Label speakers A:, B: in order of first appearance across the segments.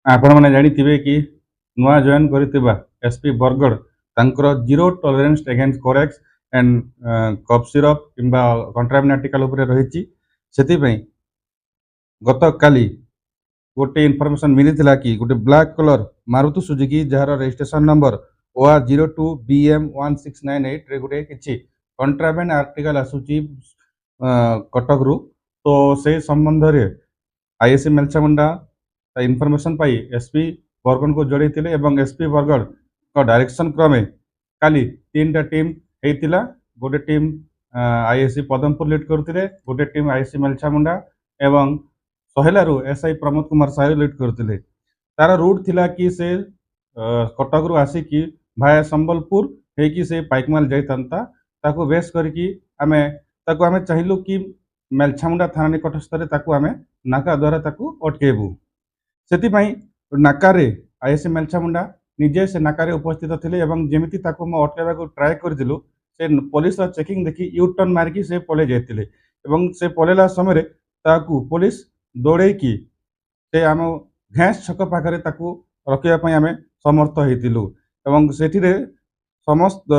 A: ଆପଣମାନେ ଜାଣିଥିବେ କି ନୂଆ ଜଏନ୍ କରିଥିବା ଏସ୍ପି ବରଗଡ଼ ତାଙ୍କର zero tolerance against Corex and cough syrup କିମ୍ବା କଣ୍ଟ୍ରାମିନାଟିକାଲ ଉପରେ ରହିଛି। ସେଥିପାଇଁ ଗତକାଲି गोटे इनफॉरमेशन मिली कि गोटे black colour Maruti Suzuki jar registration number OR02BM1698 रे गोटे किछि कंट्राबैंड आर्टिकल आसुची कटक रु। तो से संबंध रे आईएससी मेलछामुंडा इनफॉरमेशन पाई एसपी बरगड़ को जोड़े एवं एसपी बरगड़ का डायरेक्शन क्रमे काली 3टा टीम हेतिला। गोटे टीम आईएससी पदमपुर लीड करते, गोटे टीम आईएससी मेलछामुंडा एवं सहेलारू एसआई प्रमोद कुमार साहू लीड करते। तार रूट थिला कि से कटक रु आसिकी भाया संबलपुर होगी से पाइकमाल जाता ताकू बेस करके आमे चाहिलु कि मेलछामुंडा थाना निकटस्थ आमे नाका द्वारा ताकू अटकेबू। से नाकारे आईएससी मेलछामुंडा निजे से नाकारे उपस्थित थे और जमीती अटकाइबा ट्राए करूँ से पुलिस चेकिंग देखी यू टर्न मारिकी से पलै जाते से पलैला समय ताकू पुलिस दौड़े कि से आम घास छक पाखे रखापी आम समर्थ होती से समस्त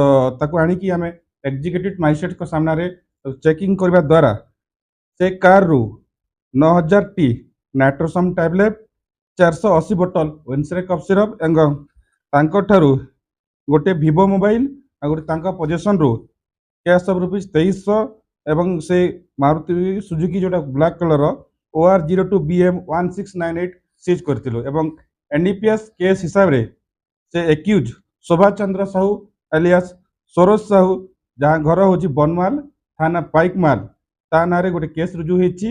A: आणिकी आम एग्जीक्यूटिव मजिस्ट्रेट सामने चेकिंग करने द्वारा से कार रु 9000 टी नाइट्रोसम टैबलेट 480 बोतल वेन्सरे कफ सिरप एवं गोटे भिवो मोबाइल आ गोटे पोजेसन रु कैश ऑफ ₹2300 एवं से मारुति सुजुकी जोटा ब्लैक कलर OR02BM1698 सीज करथिलु। एवं एनडीपीएस केस हिसाब रे से एक्यूज शोभा चंद्र साहू एलियास सरोज साहू जहाँ घर हूँ बनमाल थाना पाइकमाल ता ना गोटे केस रुजु होती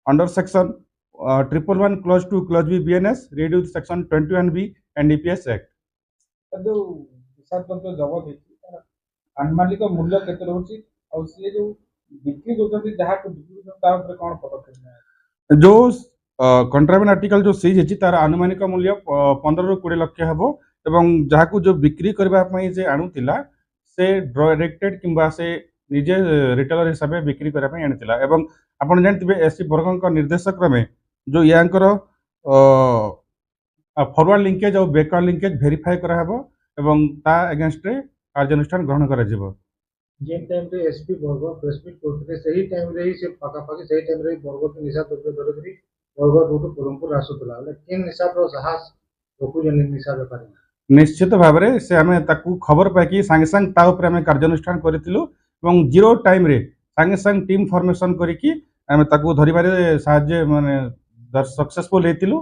A: under section 111 clause 2 clause B BNS read with section 21B NDPS act.
B: जो विषाक्त जबत होती आनुमानिक मूल्य केते रहउची और से जो बिक्री करते जहाँ को बिक्री करते कौन पदक्षेप
A: जो कंट्राबैंड आर्टिकल जो सीज होती तार आनुमानिक मूल्य 15 ରୁ 20 लक्ष हेबो एवं जहाँ जो बिक्री करने से आणुला से डायरेक्टेड किंबा से निजे रिटेलर हिसाब से बिक्री करने आनीला। एवं आपन जानते एसपी बरगड़ निर्देश क्रमे जो यांकर फॉरवर्ड लिंकेज और बैकवर्ड लिंकेज वेरीफाई कराहबो एवं ता अगेंस्ट कार्यानुष्ठान ग्रहण करा जिवो।
B: जे टाइम रे एसपी बरगड़ प्रेस मीट करते सही टाइम रे ही से पाखापाखि सही टाइम रे बरगड़ के निशा द्रव्य धरिकी बरगड़ रूट पदमपुर आसुला केन हिसाब रो साहस रखुजन निशा व्यापारी
A: निश्चित भाव में से आम खबर पाई सांगे सांग ता ऊपर आम कार्यानुष्ठान करूँ और जीरो टाइम रे सांगे सांग टीम फॉर्मेशन करी आम धरबारे साहाय्य माने सक्सेसफुल होइतिलु